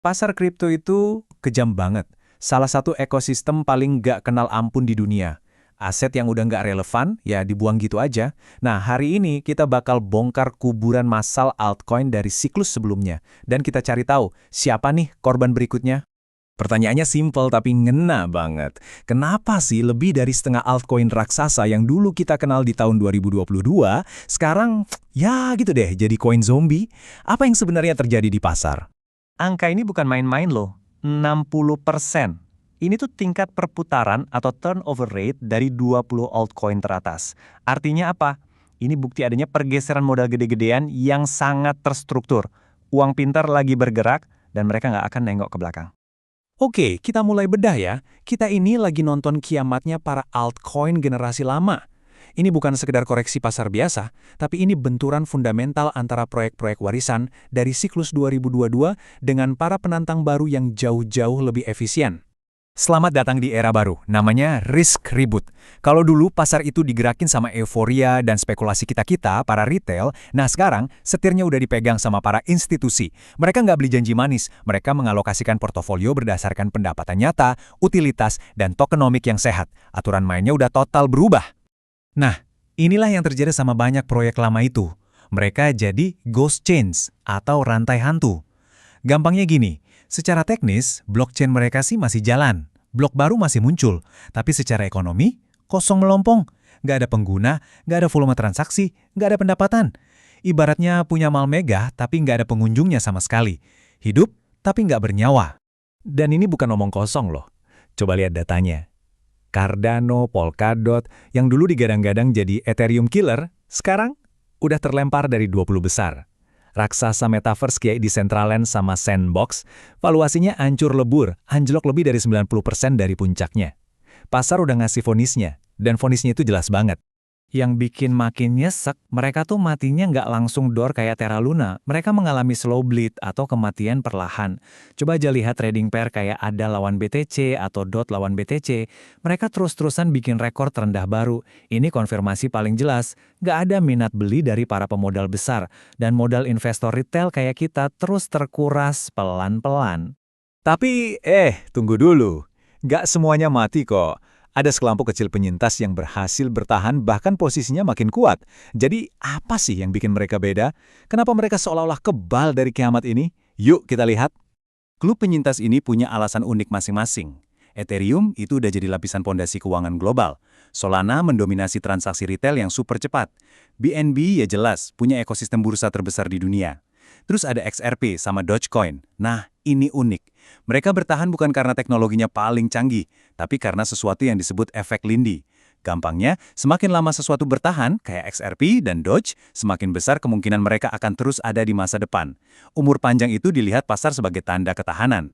Pasar kripto itu kejam banget. Salah satu ekosistem paling nggak kenal ampun di dunia. Aset yang udah nggak relevan, ya dibuang gitu aja. Nah, hari ini kita bakal bongkar kuburan massal altcoin dari siklus sebelumnya. Dan kita cari tahu, siapa nih korban berikutnya? Pertanyaannya simpel tapi ngena banget. Kenapa sih lebih dari setengah altcoin raksasa yang dulu kita kenal di tahun 2022, sekarang ya gitu deh jadi koin zombie? Apa yang sebenarnya terjadi di pasar? Angka ini bukan main-main loh, 60%. Ini tuh tingkat perputaran atau turnover rate dari 20 altcoin teratas. Artinya apa? Ini bukti adanya pergeseran modal gede-gedean yang sangat terstruktur. Uang pintar lagi bergerak dan mereka nggak akan nengok ke belakang. Oke, kita mulai bedah ya. Kita ini lagi nonton kiamatnya para altcoin generasi lama. Ini bukan sekedar koreksi pasar biasa, tapi ini benturan fundamental antara proyek-proyek warisan dari siklus 2022 dengan para penantang baru yang jauh-jauh lebih efisien. Selamat datang di era baru, namanya risk reboot. Kalau dulu pasar itu digerakin sama euforia dan spekulasi kita-kita, para retail, nah sekarang setirnya udah dipegang sama para institusi. Mereka nggak beli janji manis, mereka mengalokasikan portofolio berdasarkan pendapatan nyata, utilitas, dan tokenomik yang sehat. Aturan mainnya udah total berubah. Nah, inilah yang terjadi sama banyak proyek lama itu. Mereka jadi ghost chains atau rantai hantu. Gampangnya gini, secara teknis, blockchain mereka sih masih jalan. Blok baru masih muncul, tapi secara ekonomi, kosong melompong. Nggak ada pengguna, nggak ada volume transaksi, nggak ada pendapatan. Ibaratnya punya mall megah, tapi nggak ada pengunjungnya sama sekali. Hidup, tapi nggak bernyawa. Dan ini bukan omong kosong loh. Coba lihat datanya. Cardano, Polkadot, yang dulu digadang-gadang jadi Ethereum killer, sekarang udah terlempar dari 20 besar. Raksasa metaverse kayak Decentraland sama Sandbox, valuasinya hancur lebur, anjlok lebih dari 90% dari puncaknya. Pasar udah ngasih vonisnya, dan vonisnya itu jelas banget. Yang bikin makin nyesek, mereka tuh matinya nggak langsung door kayak Terra Luna. Mereka mengalami slow bleed atau kematian perlahan. Coba aja lihat trading pair kayak ADA lawan BTC atau DOT lawan BTC. Mereka terus-terusan bikin rekor terendah baru. Ini konfirmasi paling jelas. Nggak ada minat beli dari para pemodal besar. Dan modal investor retail kayak kita terus terkuras pelan-pelan. Tapi, tunggu dulu. Nggak semuanya mati kok. Ada sekelompok kecil penyintas yang berhasil bertahan bahkan posisinya makin kuat. Jadi apa sih yang bikin mereka beda? Kenapa mereka seolah-olah kebal dari kiamat ini? Yuk kita lihat. Klub penyintas ini punya alasan unik masing-masing. Ethereum itu udah jadi lapisan pondasi keuangan global. Solana mendominasi transaksi retail yang super cepat. BNB ya jelas punya ekosistem bursa terbesar di dunia. Terus ada XRP sama Dogecoin. Nah, ini unik. Mereka bertahan bukan karena teknologinya paling canggih, tapi karena sesuatu yang disebut efek Lindy. Gampangnya, semakin lama sesuatu bertahan, kayak XRP dan Doge, semakin besar kemungkinan mereka akan terus ada di masa depan. Umur panjang itu dilihat pasar sebagai tanda ketahanan.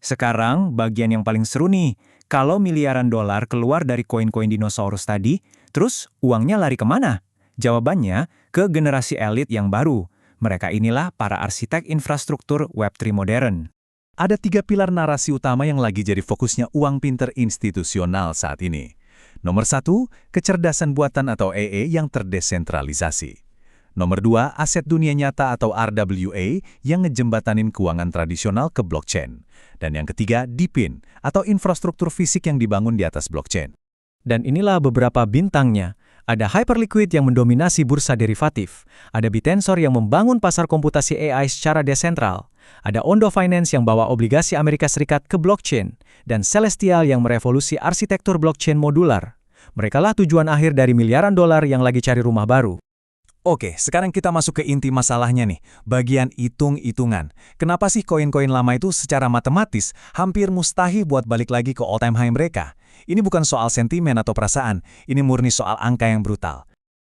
Sekarang, bagian yang paling seru nih. Kalau miliaran dolar keluar dari koin-koin dinosaurus tadi, terus uangnya lari kemana? Jawabannya, ke generasi elit yang baru. Mereka inilah para arsitek infrastruktur Web3 modern. Ada 3 pilar narasi utama yang lagi jadi fokusnya uang pinter institusional saat ini. Nomor 1, kecerdasan buatan atau EE yang terdesentralisasi. Nomor 2, aset dunia nyata atau RWA yang ngejembatanin keuangan tradisional ke blockchain. Dan yang ketiga, DePIN atau infrastruktur fisik yang dibangun di atas blockchain. Dan inilah beberapa bintangnya. Ada Hyperliquid yang mendominasi bursa derivatif. Ada Bitensor yang membangun pasar komputasi AI secara desentral. Ada Ondo Finance yang bawa obligasi Amerika Serikat ke blockchain. Dan Celestial yang merevolusi arsitektur blockchain modular. Merekalah tujuan akhir dari miliaran dolar yang lagi cari rumah baru. Oke, sekarang kita masuk ke inti masalahnya nih, bagian hitung-hitungan. Kenapa sih koin-koin lama itu secara matematis hampir mustahil buat balik lagi ke all-time high mereka? Ini bukan soal sentimen atau perasaan, ini murni soal angka yang brutal.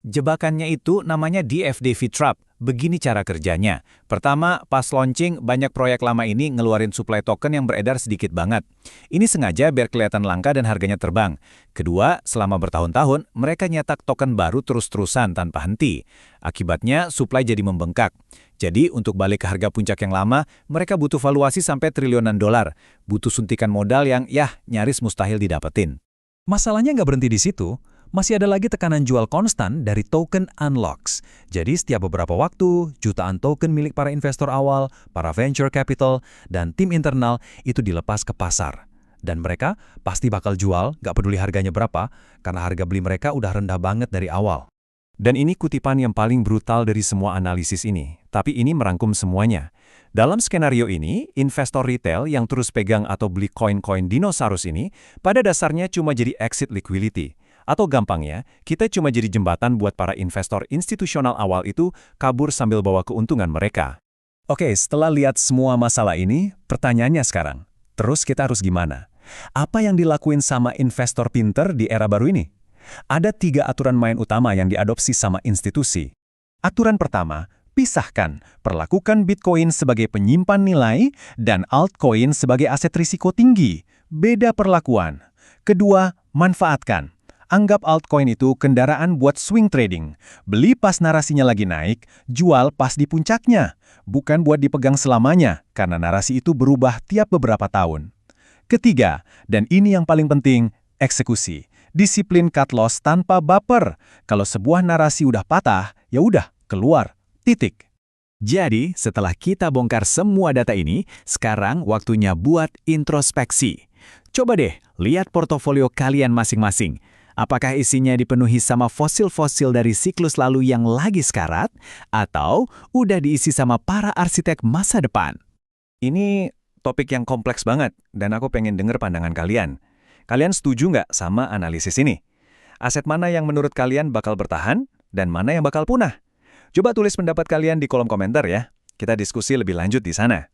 Jebakannya itu namanya DFDV Trap. Begini cara kerjanya. Pertama, pas launching, banyak proyek lama ini ngeluarin supply token yang beredar sedikit banget. Ini sengaja biar kelihatan langka dan harganya terbang. Kedua, selama bertahun-tahun, mereka nyetak token baru terus-terusan tanpa henti. Akibatnya, supply jadi membengkak. Jadi, untuk balik ke harga puncak yang lama, mereka butuh valuasi sampai triliunan dolar. Butuh suntikan modal yang, nyaris mustahil didapetin. Masalahnya nggak berhenti di situ. Masih ada lagi tekanan jual konstan dari token unlocks. Jadi setiap beberapa waktu, jutaan token milik para investor awal, para venture capital, dan tim internal itu dilepas ke pasar. Dan mereka pasti bakal jual, nggak peduli harganya berapa, karena harga beli mereka udah rendah banget dari awal. Dan ini kutipan yang paling brutal dari semua analisis ini. Tapi ini merangkum semuanya. Dalam skenario ini, investor retail yang terus pegang atau beli koin-koin dinosaurus ini, pada dasarnya cuma jadi exit liquidity. Atau gampangnya, kita cuma jadi jembatan buat para investor institusional awal itu kabur sambil bawa keuntungan mereka. Oke, setelah lihat semua masalah ini, pertanyaannya sekarang, terus kita harus gimana? Apa yang dilakuin sama investor pinter di era baru ini? Ada 3 aturan main utama yang diadopsi sama institusi. Aturan pertama, pisahkan, perlakukan Bitcoin sebagai penyimpan nilai dan altcoin sebagai aset risiko tinggi. Beda perlakuan. Kedua, manfaatkan. Anggap altcoin itu kendaraan buat swing trading. Beli pas narasinya lagi naik, jual pas di puncaknya. Bukan buat dipegang selamanya, karena narasi itu berubah tiap beberapa tahun. Ketiga, dan ini yang paling penting, eksekusi. Disiplin cut loss tanpa baper. Kalau sebuah narasi udah patah, ya udah, keluar. Titik. Jadi, setelah kita bongkar semua data ini, sekarang waktunya buat introspeksi. Coba deh, lihat portofolio kalian masing-masing. Apakah isinya dipenuhi sama fosil-fosil dari siklus lalu yang lagi sekarat, atau udah diisi sama para arsitek masa depan? Ini topik yang kompleks banget, dan aku pengen denger pandangan kalian. Kalian setuju nggak sama analisis ini? Aset mana yang menurut kalian bakal bertahan, dan mana yang bakal punah? Coba tulis pendapat kalian di kolom komentar ya. Kita diskusi lebih lanjut di sana.